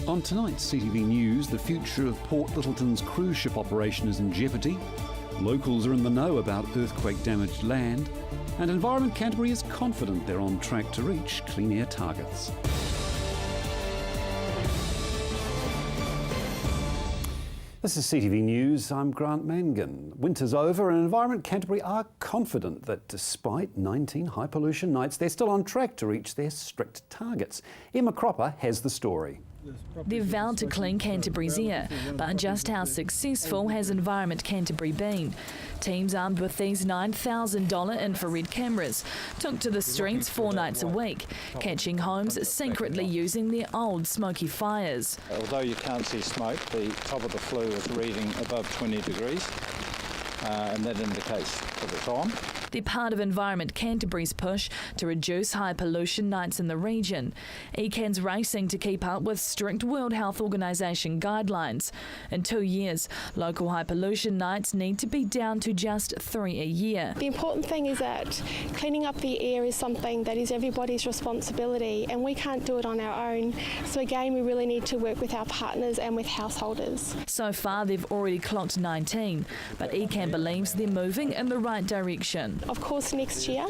On tonight's CTV News, the future of Port Lyttelton's cruise ship operation is in jeopardy. Locals are in the know about earthquake-damaged land. And Environment Canterbury is confident they're on track to reach clean air targets. This is CTV News, I'm Grant Mangan. Winter's over and Environment Canterbury are confident that despite 19 high pollution nights, they're still on track to reach their strict targets. Emma Cropper has the story. They've vowed to clean Canterbury's air, but just how successful has Environment Canterbury been? Teams armed with these $9,000 infrared cameras took to the streets 4 nights a week, catching homes secretly using their old smoky fires. Although you can't see smoke, the top of the flue is reading above 20 degrees, and that indicates that it's on. They're part of Environment Canterbury's push to reduce high pollution nights in the region. ECAN's racing to keep up with strict World Health Organisation guidelines. In 2 years, local high pollution nights need to be down to just 3 a year. The important thing is that cleaning up the air is something that is everybody's responsibility, and we can't do it on our own. So again, we really need to work with our partners and with householders. So far, they've already clocked 19, but ECAN believes they're moving in the right direction. Of course, next year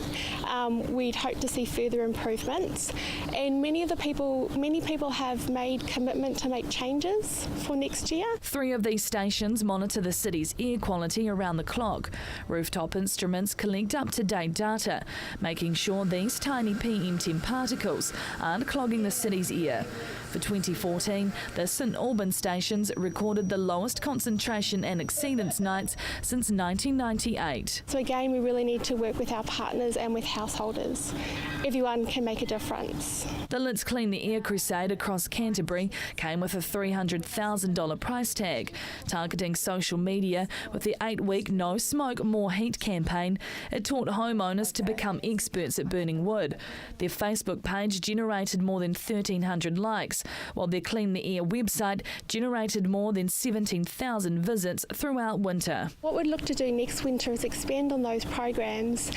we'd hope to see further improvements, and many people have made commitment to make changes for next year. 3 of these stations monitor the city's air quality around the clock. Rooftop instruments collect up-to-date data, making sure these tiny PM10 particles aren't clogging the city's air. For 2014, the St Albans stations recorded the lowest concentration and exceedance nights since 1998. So again, we really need to work with our partners and with householders. Everyone can make a difference. The Let's Clean the Air crusade across Canterbury came with a $300,000 price tag, targeting social media with the 8-week No Smoke More Heat campaign. It taught homeowners to become experts at burning wood. Their Facebook page generated more than 1,300 likes, while their Clean the Air website generated more than 17,000 visits throughout winter. What we'd look to do next winter is expand on those programs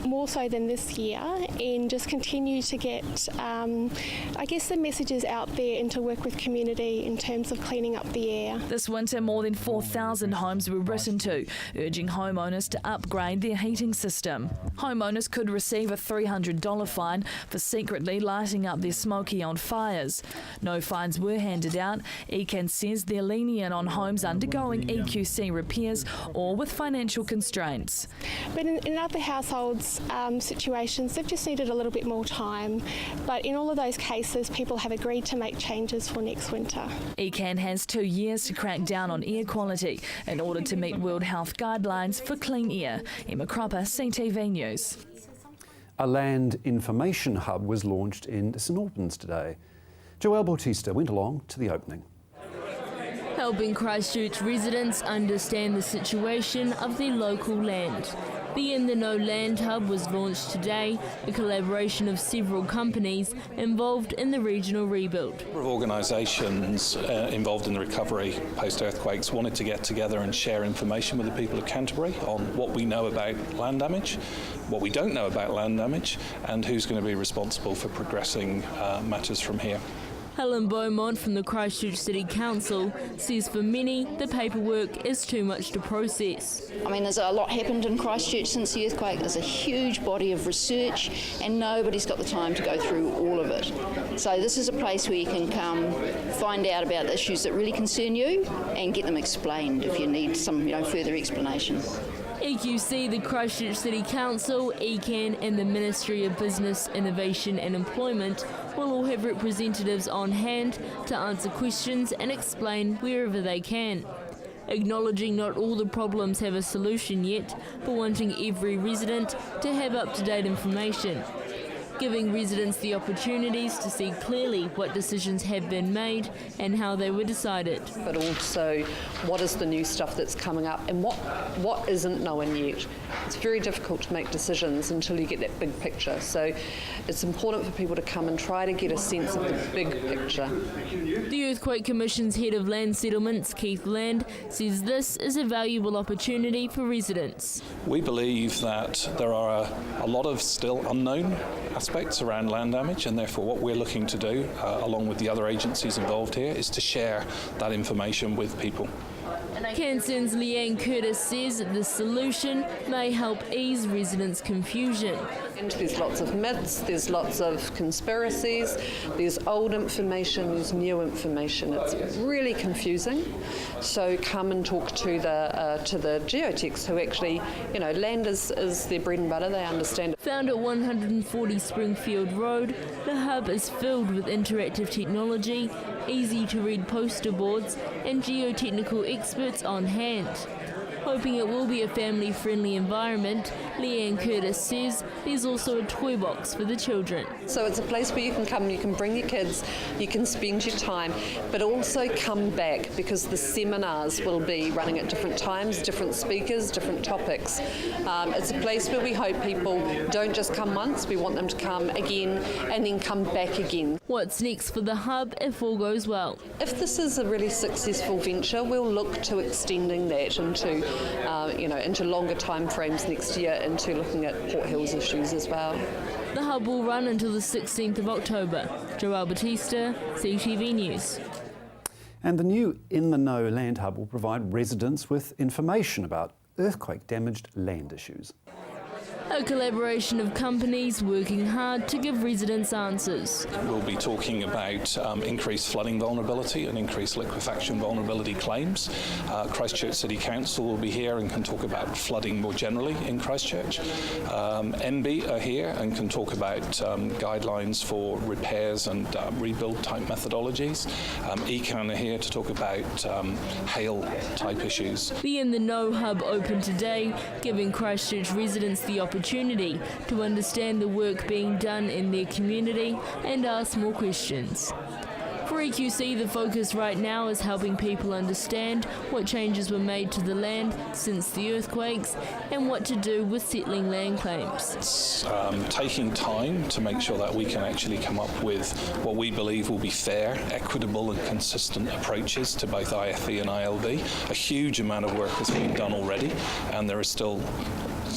more so than this year, and just continue to get the messages out there and to work with community in terms of cleaning up the air. This winter, more than 4,000 homes were written to, urging homeowners to upgrade their heating system. Homeowners could receive a $300 fine for secretly lighting up their smoky on fires. No fines were handed out. ECAN says they're lenient on homes undergoing EQC repairs or with financial constraints. But in other households situations, they've just needed a little bit more time. But in all of those cases, people have agreed to make changes for next winter. ECAN has 2 years to crack down on air quality in order to meet World Health guidelines for clean air. Emma Cropper, CTV News. A land information hub was launched in St Albans today. Joelle Bautista went along to the opening. Helping Christchurch residents understand the situation of their local land. The In the Know Land Hub was launched today, a collaboration of several companies involved in the regional rebuild. A number of organisations involved in the recovery post-earthquakes wanted to get together and share information with the people of Canterbury on what we know about land damage, what we don't know about land damage, and who's going to be responsible for progressing matters from here. Helen Beaumont from the Christchurch City Council says for many, the paperwork is too much to process. I mean, there's a lot happened in Christchurch since the earthquake. There's a huge body of research and nobody's got the time to go through all of it. So this is a place where you can come, find out about issues that really concern you and get them explained if you need some further explanation. EQC, the Christchurch City Council, ECAN and the Ministry of Business, Innovation and Employment will all have representatives on hand to answer questions and explain wherever they can. Acknowledging not all the problems have a solution yet, but wanting every resident to have up-to-date information. Giving residents the opportunities to see clearly what decisions have been made and how they were decided. But also, what is the new stuff that's coming up and what isn't known yet. It's very difficult to make decisions until you get that big picture. So it's important for people to come and try to get a sense of the big picture. The Earthquake Commission's head of land settlements, Keith Land, says this is a valuable opportunity for residents. We believe that there are a lot of still unknown aspects aspects around land damage, and therefore what we're looking to do, along with the other agencies involved here, is to share that information with people. Canson's Leanne Curtis says the solution may help ease residents' confusion. And there's lots of myths, there's lots of conspiracies, there's old information, there's new information. It's really confusing. So come and talk to the geotechs who actually, land is their bread and butter, they understand it. Found at 140 Springfield Road, the hub is filled with interactive technology, easy to read poster boards and geotechnical experts on hand. Hoping it will be a family-friendly environment, Leanne Curtis says there's also a toy box for the children. So it's a place where you can come, you can bring your kids, you can spend your time, but also come back because the seminars will be running at different times, different speakers, different topics. It's a place where we hope people don't just come once, we want them to come again and then come back again. What's next for the hub if all goes well? If this is a really successful venture, we'll look to extending that into longer time frames next year, into looking at Port Hills issues as well. The hub will run until the 16th of October. Joelle Batista, CTV News. And the new In the Know Land Hub will provide residents with information about earthquake-damaged land issues. A collaboration of companies working hard to give residents answers. We'll be talking about increased flooding vulnerability and increased liquefaction vulnerability claims. Christchurch City Council will be here and can talk about flooding more generally in Christchurch. NB are here and can talk about guidelines for repairs and rebuild type methodologies. ECAN are here to talk about hail type issues. The In the Know Hub opened today, giving Christchurch residents the opportunity to understand the work being done in their community and ask more questions. For EQC, the focus right now is helping people understand what changes were made to the land since the earthquakes and what to do with settling land claims. It's taking time to make sure that we can actually come up with what we believe will be fair, equitable and consistent approaches to both IFE and ILB. A huge amount of work has been done already, and there is still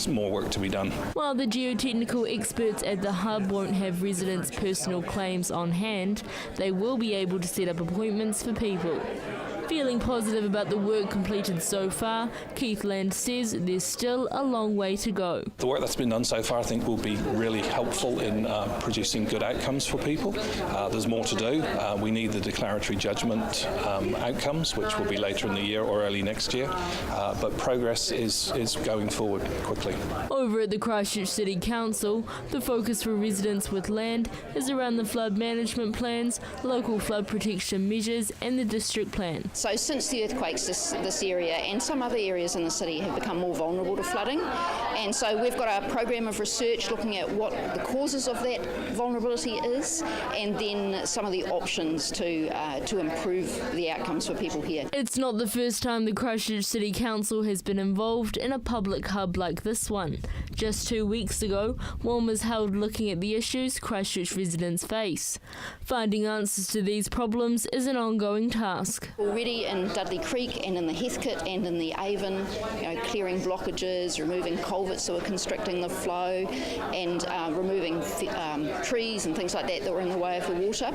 more work to be done. While the geotechnical experts at the hub won't have residents' personal claims on hand, they will be able to set up appointments for people. Feeling positive about the work completed so far, Keith Land says there's still a long way to go. The work that's been done so far I think will be really helpful in producing good outcomes for people. There's more to do. We need the declaratory judgment outcomes, which will be later in the year or early next year, but progress is going forward quickly. Over at the Christchurch City Council, the focus for residents with land is around the flood management plans, local flood protection measures and the district plan. So since the earthquakes, this area and some other areas in the city have become more vulnerable to flooding, and so we've got a program of research looking at what the causes of that vulnerability is, and then some of the options to improve the outcomes for people here. It's not the first time the Christchurch City Council has been involved in a public hub like this one. Just 2 weeks ago, one was held looking at the issues Christchurch residents face. Finding answers to these problems is an ongoing task. Already in Dudley Creek and in the Heathcote and in the Avon, clearing blockages, removing culverts that were constricting the flow, and removing trees and things like that were in the way of the water.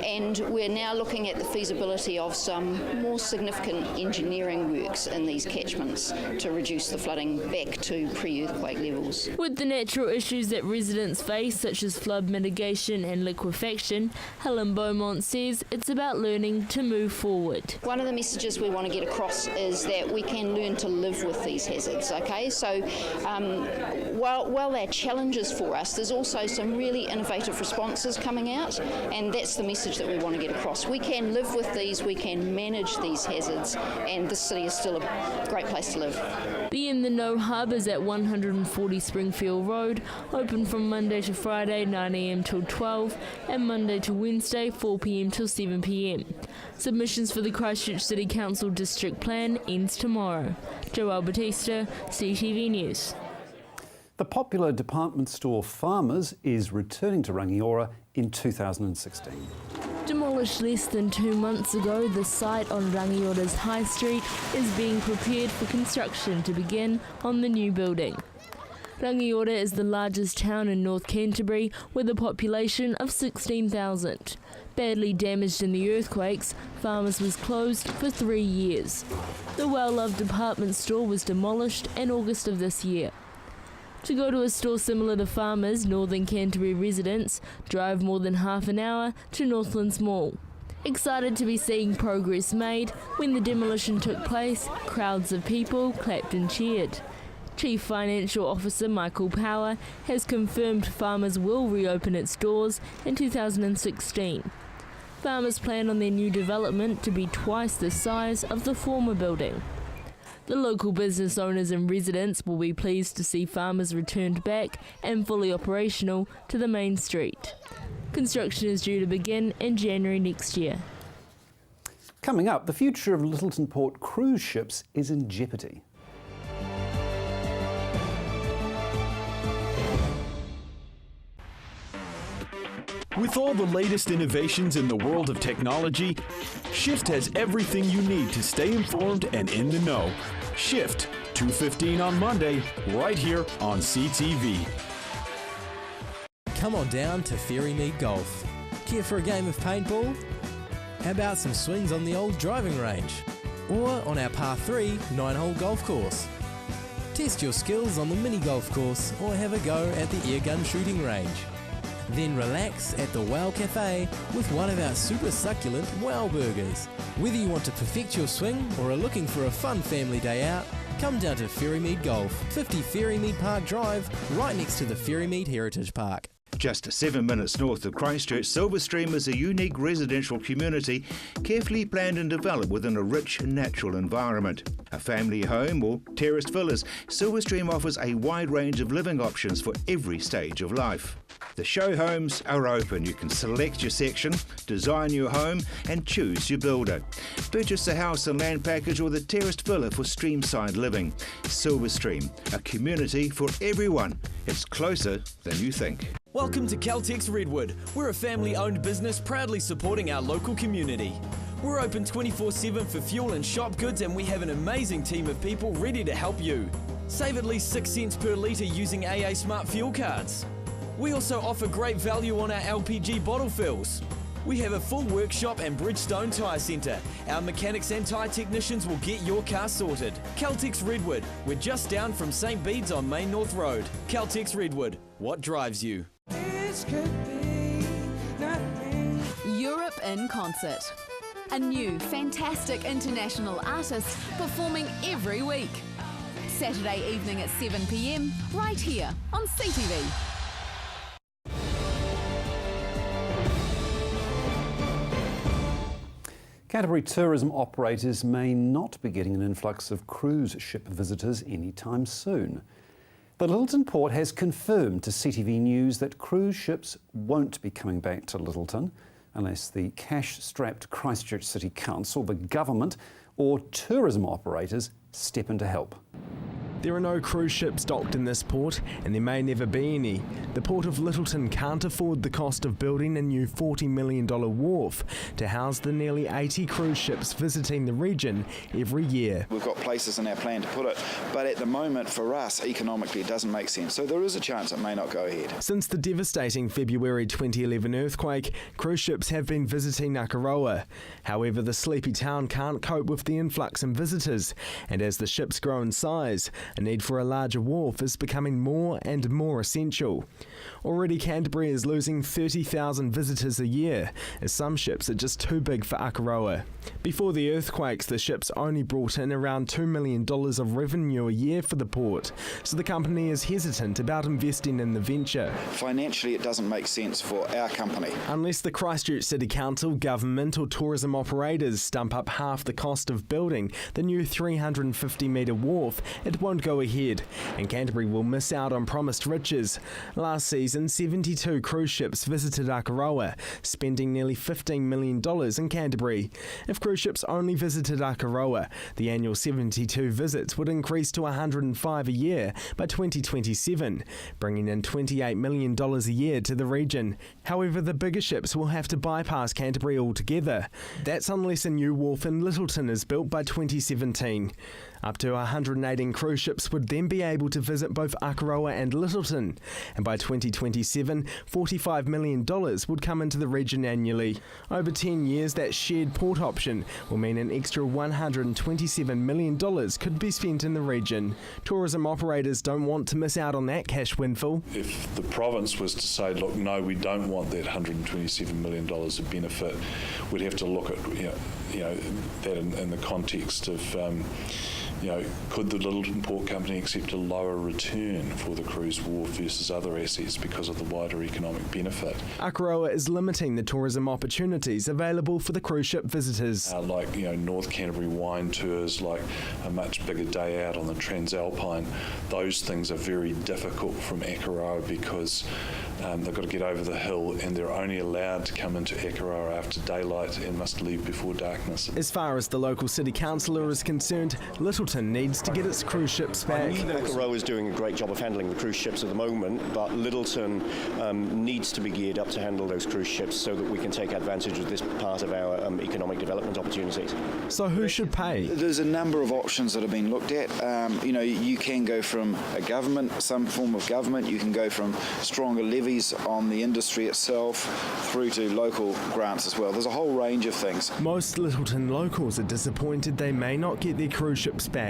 And we're now looking at the feasibility of some more significant engineering works in these catchments to reduce the flooding back to pre-earthquake levels. With the natural issues that residents face, such as flood mitigation and liquefaction, Helen Beaumont says it's about learning to move forward. One of the messages we want to get across is that we can learn to live with these hazards, okay? So while they're challenges for us, there's also some really innovative responses coming out, and that's the message that we want to get across. We can live with these, we can manage these hazards, and this city is still a great place to live. The In the Know Hub is at 140 Springfield Road, open from Monday to Friday 9 a.m. till 12 and Monday to Wednesday 4 p.m. till 7 p.m. Submissions for the Christchurch City Council District Plan ends tomorrow. Joelle Batista, CTV News. The popular department store Farmers is returning to Rangiora in 2016. Demolished less than 2 months ago, the site on Rangiora's High Street is being prepared for construction to begin on the new building. Rangiora is the largest town in North Canterbury with a population of 16,000. Badly damaged in the earthquakes, Farmers was closed for 3 years. The well-loved department store was demolished in August of this year. To go to a store similar to Farmers, Northern Canterbury residents drive more than half an hour to Northlands Mall. Excited to be seeing progress made, when the demolition took place, crowds of people clapped and cheered. Chief Financial Officer Michael Power has confirmed Farmers will reopen its doors in 2016. Farmers plan on their new development to be twice the size of the former building. The local business owners and residents will be pleased to see Farmers returned back and fully operational to the main street. Construction is due to begin in January next year. Coming up, the future of Littleton Port cruise ships is in jeopardy. With all the latest innovations in the world of technology, Shift has everything you need to stay informed and in the know. Shift, 2:15 on Monday, right here on CTV. Come on down to Ferrymead Golf. Care for a game of paintball? How about some swings on the old driving range? Or on our par 3 9-hole golf course? Test your skills on the mini golf course or have a go at the airgun shooting range. Then relax at the Wow Cafe with one of our super succulent Wow Burgers. Whether you want to perfect your swing or are looking for a fun family day out, come down to Ferrymead Golf, 50 Ferrymead Park Drive, right next to the Ferrymead Heritage Park. Just 7 minutes north of Christchurch, Silverstream is a unique residential community carefully planned and developed within a rich and natural environment. A family home or terraced villas, Silverstream offers a wide range of living options for every stage of life. The show homes are open. You can select your section, design your home and choose your builder. Purchase a house and land package or the terraced villa for streamside living. Silverstream, a community for everyone. It's closer than you think. Welcome to Caltex Redwood. We're a family-owned business proudly supporting our local community. We're open 24/7 for fuel and shop goods, and we have an amazing team of people ready to help you. Save at least 6 cents per litre using AA Smart Fuel cards. We also offer great value on our LPG bottle fills. We have a full workshop and Bridgestone Tyre Centre. Our mechanics and tyre technicians will get your car sorted. Caltex Redwood. We're just down from St Bede's on Main North Road. Caltex Redwood. What drives you? Europe in Concert. A new, fantastic international artist performing every week. Saturday evening at 7 p.m, right here on CTV. Canterbury tourism operators may not be getting an influx of cruise ship visitors anytime soon. The Littleton Port has confirmed to CTV News that cruise ships won't be coming back to Littleton unless the cash-strapped Christchurch City Council, the government or tourism operators step in to help. There are no cruise ships docked in this port, and there may never be any. The Port of Littleton can't afford the cost of building a new $40 million wharf to house the nearly 80 cruise ships visiting the region every year. We've got places in our plan to put it, but at the moment for us economically it doesn't make sense, so there is a chance it may not go ahead. Since the devastating February 2011 earthquake, cruise ships have been visiting Akaroa. However, the sleepy town can't cope with the influx in visitors, and as the ships grow in size, a need for a larger wharf is becoming more and more essential. Already Canterbury is losing 30,000 visitors a year, as some ships are just too big for Akaroa. Before the earthquakes, the ships only brought in around $2 million of revenue a year for the port, so the company is hesitant about investing in the venture. Financially it doesn't make sense for our company. Unless the Christchurch City Council, government or tourism operators stump up half the cost of building the new 350-metre wharf, it won't go ahead, and Canterbury will miss out on promised riches. Last season, 72 cruise ships visited Akaroa, spending nearly $15 million in Canterbury. If cruise ships only visited Akaroa, the annual 72 visits would increase to 105 a year by 2027, bringing in $28 million a year to the region. However, the bigger ships will have to bypass Canterbury altogether. That's unless a new wharf in Littleton is built by 2017. Up to 118 cruise ships would then be able to visit both Akaroa and Littleton, and by 2027, $45 million would come into the region annually. Over 10 years, that shared port option will mean an extra $127 million could be spent in the region. Tourism operators don't want to miss out on that cash windfall. If the province was to say, look, no, we don't want that $127 million of benefit, we'd have to look at that in the context of could the Littleton Port Company accept a lower return for the cruise wharf versus other assets because of the wider economic benefit? Akaroa is limiting the tourism opportunities available for the cruise ship visitors. North Canterbury wine tours, like a much bigger day out on the Transalpine, those things are very difficult from Akaroa because they've got to get over the hill and they're only allowed to come into Akaroa after daylight and must leave before darkness. As far as the local city councillor is concerned, Littleton needs to get its cruise ships back. Akaroa is doing a great job of handling the cruise ships at the moment, but Littleton needs to be geared up to handle those cruise ships so that we can take advantage of this part of our economic development opportunities. So who should pay? There's a number of options that have been looked at. You can go from a government, some form of government. You can go from stronger levies on the industry itself through to local grants as well. There's a whole range of things. Most Littleton locals are disappointed they may not get their cruise ships back.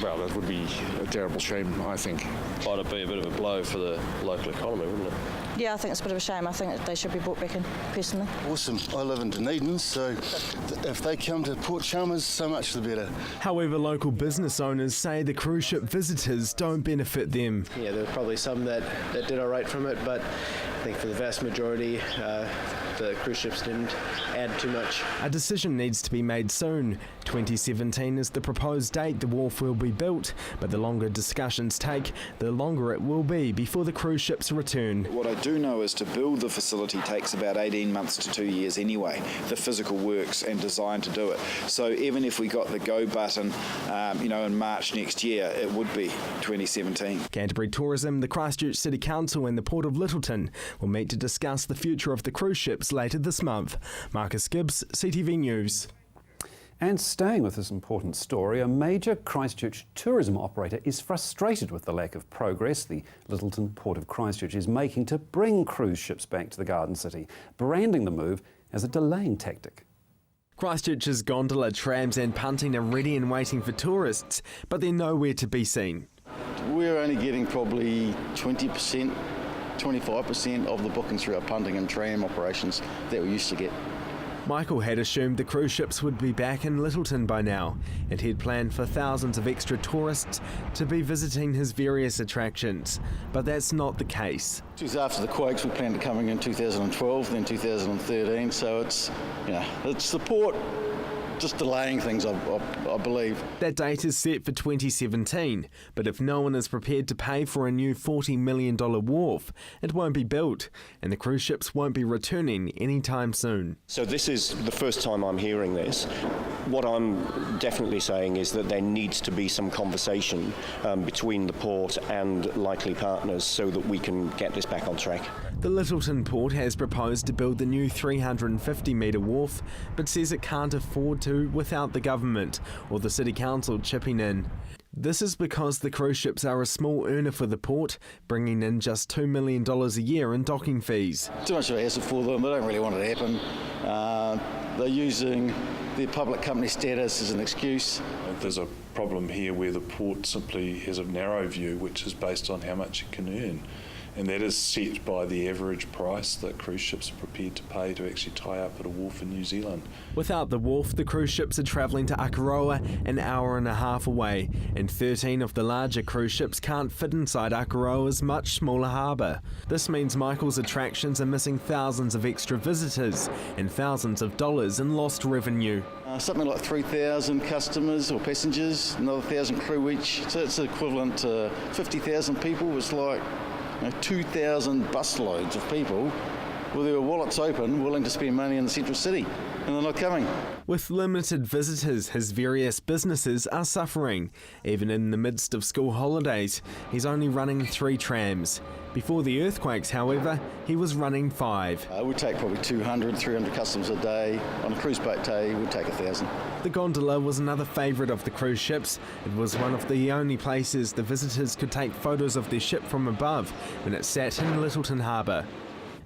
Well, that would be a terrible shame, I think. Well, it'd be a bit of a blow for the local economy, wouldn't it? Yeah, I think it's a bit of a shame. I think they should be brought back in, personally. Awesome. I live in Dunedin, so if they come to Port Chalmers, so much the better. However, local business owners say the cruise ship visitors don't benefit them. Yeah, there were probably some that did all right from it, but I think for the vast majority, the cruise ships didn't add too much. A decision needs to be made soon. 2017 is the proposed date the wharf will be built, but the longer discussions take, the longer it will be before the cruise ships return. What I do know is to build the facility takes about 18 months to 2 years anyway, the physical works and design to do it. So even if we got the go button, in March next year, it would be 2017. Canterbury Tourism, the Christchurch City Council and the Port of Littleton will meet to discuss the future of the cruise ships later this month. Marcus Gibbs, CTV News. And staying with this important story, a major Christchurch tourism operator is frustrated with the lack of progress the Littleton Port of Christchurch is making to bring cruise ships back to the Garden City, branding the move as a delaying tactic. Christchurch's gondola, trams and punting are ready and waiting for tourists, but they're nowhere to be seen. We're only getting probably 20%, 25% of the bookings through our punting and tram operations that we used to get. Michael had assumed the cruise ships would be back in Littleton by now, and he'd planned for thousands of extra tourists to be visiting his various attractions. But that's not the case. Just after the quakes, we planned to coming in 2012, then 2013, so it's the port just delaying things, I believe. That date is set for 2017, but if no one is prepared to pay for a new $40 million wharf, it won't be built, and the cruise ships won't be returning anytime soon. So this is the first time I'm hearing this. What I'm definitely saying is that there needs to be some conversation between the port and likely partners so that we can get this back on track. The Littleton Port has proposed to build the new 350-metre wharf, but says it can't afford to without the government or the City Council chipping in. This is because the cruise ships are a small earner for the port, bringing in just $2 million a year in docking fees. Too much of a hassle for them, they don't really want it to happen. They're using their public company status as an excuse. There's a problem here where the port simply has a narrow view which is based on how much it can earn. And that is set by the average price that cruise ships are prepared to pay to actually tie up at a wharf in New Zealand. Without the wharf, the cruise ships are travelling to Akaroa, an hour and a half away, and 13 of the larger cruise ships can't fit inside Akaroa's much smaller harbour. This means Michael's attractions are missing thousands of extra visitors and thousands of dollars in lost revenue. Something like 3,000 customers or passengers, another 1,000 crew each, so it's equivalent to 50,000 people. It's like 2,000 busloads of people with their wallets open, willing to spend money in the central city. and they're not coming. With limited visitors, his various businesses are suffering. Even in the midst of school holidays, he's only running 3 trams. Before the earthquakes, however, he was running 5. We take probably 200, 300 customers a day. On a cruise boat day, we'd take 1,000. The gondola was another favourite of the cruise ships. It was one of the only places the visitors could take photos of their ship from above when it sat in Littleton Harbour.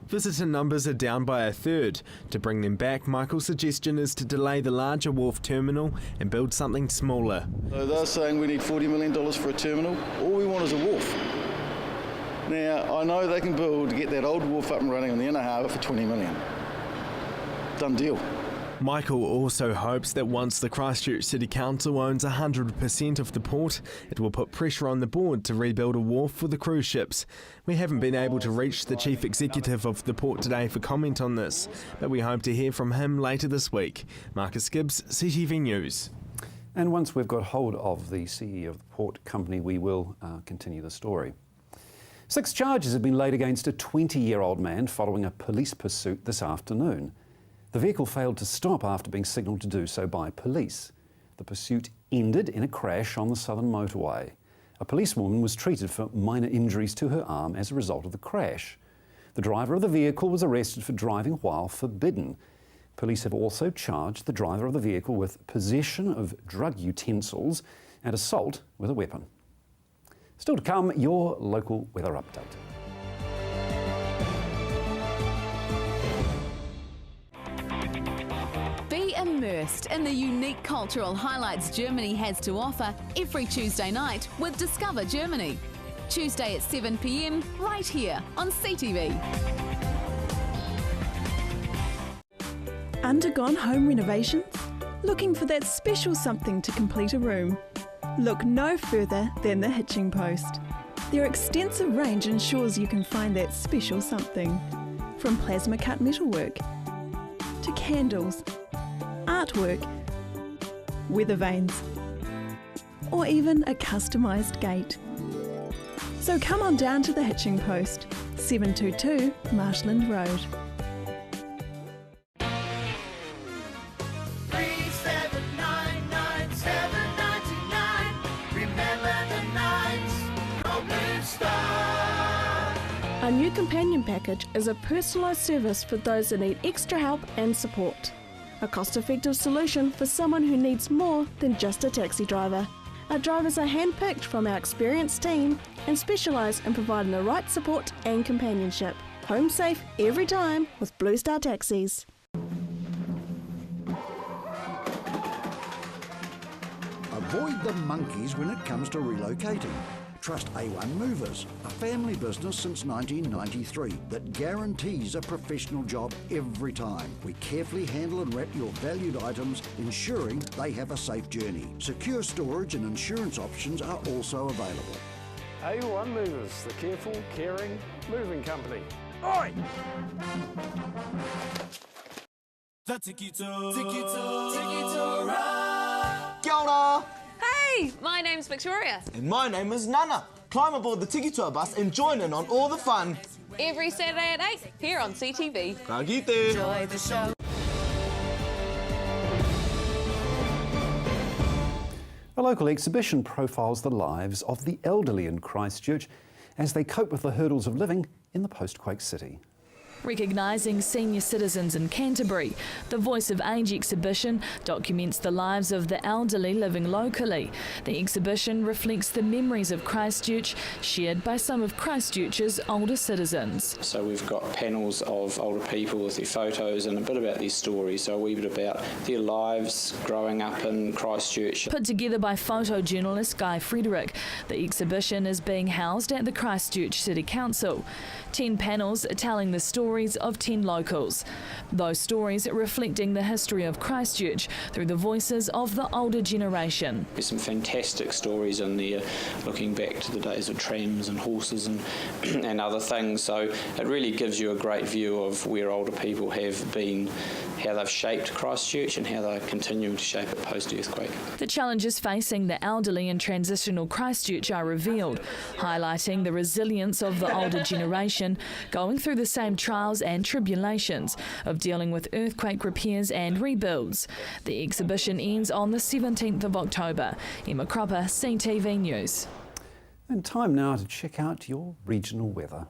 Visitor numbers are down by 1/3. To bring them back, Michael's suggestion is to delay the larger wharf terminal and build something smaller. So they're saying we need $40 million for a terminal. All we want is a wharf. Now, I know they can build to get that old wharf up and running on the inner harbour for $20 million. Done deal. Michael also hopes that once the Christchurch City Council owns 100% of the port, it will put pressure on the board to rebuild a wharf for the cruise ships. We haven't been able to reach the chief executive of the port today for comment on this, but we hope to hear from him later this week. Marcus Gibbs, CTV News. And once we've got hold of the CEO of the port company, we will continue the story. 6 charges have been laid against a 20-year-old man following a police pursuit this afternoon. The vehicle failed to stop after being signalled to do so by police. The pursuit ended in a crash on the southern motorway. A policewoman was treated for minor injuries to her arm as a result of the crash. The driver of the vehicle was arrested for driving while forbidden. Police have also charged the driver of the vehicle with possession of drug utensils and assault with a weapon. Still to come, your local weather update. Be immersed in the unique cultural highlights Germany has to offer every Tuesday night with Discover Germany. Tuesday at 7 p.m, right here on CTV. Undergone home renovations? Looking for that special something to complete a room? Look no further than the Hitching Post. Their extensive range ensures you can find that special something. From plasma cut metalwork to candles, artwork, weather vanes, or even a customised gate. So come on down to the Hitching Post, 722 Marshland Road. Our new companion package is a personalised service for those that need extra help and support. A cost-effective solution for someone who needs more than just a taxi driver. Our drivers are handpicked from our experienced team and specialise in providing the right support and companionship. Home safe every time with Blue Star Taxis. Avoid the monkeys when it comes to relocating. Trust A1 Movers, a family business since 1993 that guarantees a professional job every time. We carefully handle and wrap your valued items, ensuring they have a safe journey. Secure storage and insurance options are also available. A1 Movers, the careful, caring moving company. Oi! The Tiki-Tour Ride. Kia ora! Hey, my name's Victoria. And my name is Nana. Climb aboard the Tiki Tour bus and join in on all the fun. Every Saturday at 8 here on CTV. Ka kite. Enjoy the show. A local exhibition profiles the lives of the elderly in Christchurch as they cope with the hurdles of living in the post-quake city. Recognising senior citizens in Canterbury, the Voice of Age exhibition documents the lives of the elderly living locally. The exhibition reflects the memories of Christchurch shared by some of Christchurch's older citizens. So we've got panels of older people with their photos and a bit about their stories, so a wee bit about their lives growing up in Christchurch. Put together by photojournalist Guy Frederick, the exhibition is being housed at the Christchurch City Council. 10 panels telling the stories of 10 locals. Those stories reflecting the history of Christchurch through the voices of the older generation. There's some fantastic stories in there looking back to the days of trams and horses and other things, so it really gives you a great view of where older people have been, how they've shaped Christchurch and how they're continuing to shape it post-earthquake. The challenges facing the elderly in transitional Christchurch are revealed, highlighting the resilience of the older generation going through the same trials trials and tribulations of dealing with earthquake repairs and rebuilds. The exhibition ends on the 17th of October. Emma Cropper, CTV News. And time now to check out your regional weather.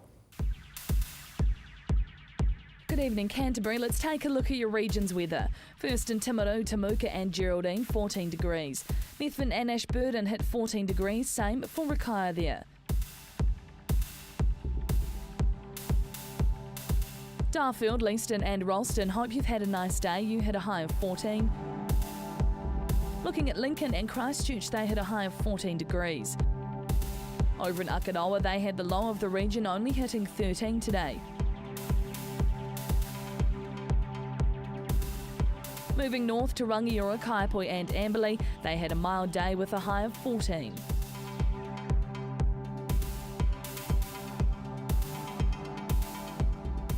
Good evening, Canterbury. Let's take a look at your region's weather. First in Timaru, Temuka and Geraldine, 14 degrees. Methven and Ashburton hit 14 degrees, same for Rakaia there. Darfield, Leeston and Ralston, hope you've had a nice day. You hit a high of 14. Looking at Lincoln and Christchurch, they hit a high of 14 degrees. Over in Akanawa, they had the low of the region, only hitting 13 today. Moving north to Rangiora, Kaipoi and Amberley, they had a mild day with a high of 14.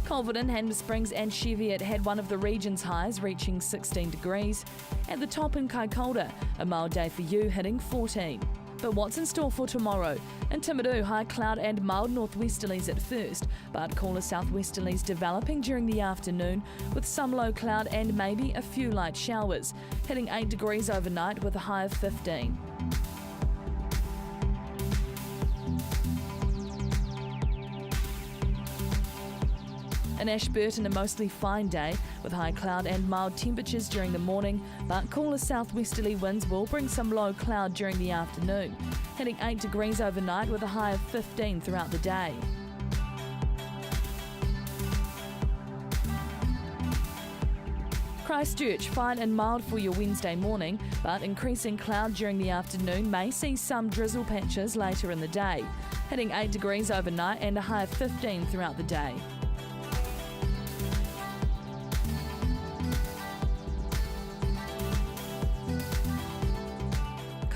Culverden, Hanmer Springs and Cheviot had one of the region's highs, reaching 16 degrees. At the top in Kaikoura, a mild day for you, hitting 14. But what's in store for tomorrow? In Timaru, high cloud and mild northwesterlies at first, but cooler southwesterlies developing during the afternoon with some low cloud and maybe a few light showers, hitting 8 degrees overnight with a high of 15. In Ashburton, a mostly fine day with high cloud and mild temperatures during the morning, but cooler southwesterly winds will bring some low cloud during the afternoon, hitting 8 degrees overnight with a high of 15 throughout the day. Christchurch, fine and mild for your Wednesday morning, but increasing cloud during the afternoon may see some drizzle patches later in the day, hitting 8 degrees overnight and a high of 15 throughout the day.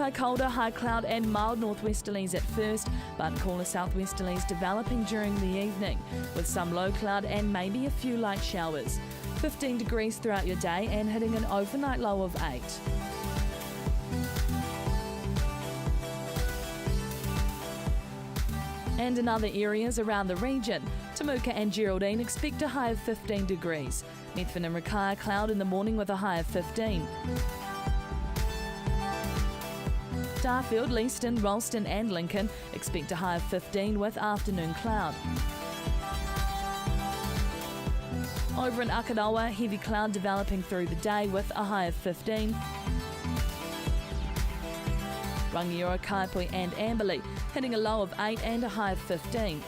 Kaikoura, high cloud and mild northwesterlies at first, but cooler southwesterlies developing during the evening, with some low cloud and maybe a few light showers. 15 degrees throughout your day and hitting an overnight low of 8. And in other areas around the region, Temuka and Geraldine expect a high of 15 degrees. Methven and Rakaia, cloud in the morning with a high of 15. Darfield, Leeston, Ralston and Lincoln expect a high of 15 with afternoon cloud. Over in Akanawa, heavy cloud developing through the day with a high of 15. Rangiora, Kaipoi and Amberley hitting a low of 8 and a high of 15.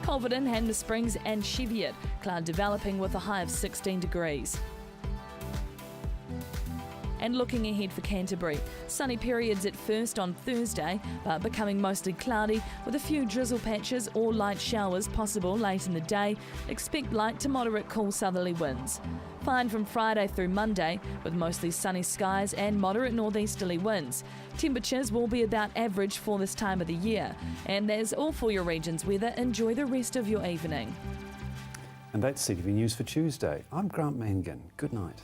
Culverden, Hanmer Springs and Cheviot, cloud developing with a high of 16 degrees. And looking ahead for Canterbury, sunny periods at first on Thursday, but becoming mostly cloudy with a few drizzle patches or light showers possible late in the day. Expect light to moderate cool southerly winds. Fine from Friday through Monday with mostly sunny skies and moderate northeasterly winds. Temperatures will be about average for this time of the year. And that's all for your region's weather. Enjoy the rest of your evening. And that's CTV News for Tuesday. I'm Grant Mangan. Good night.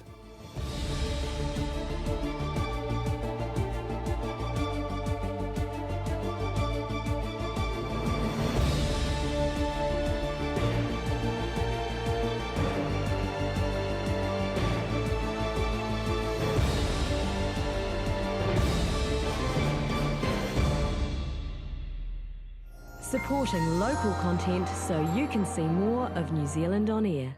Supporting local content so you can see more of New Zealand on air.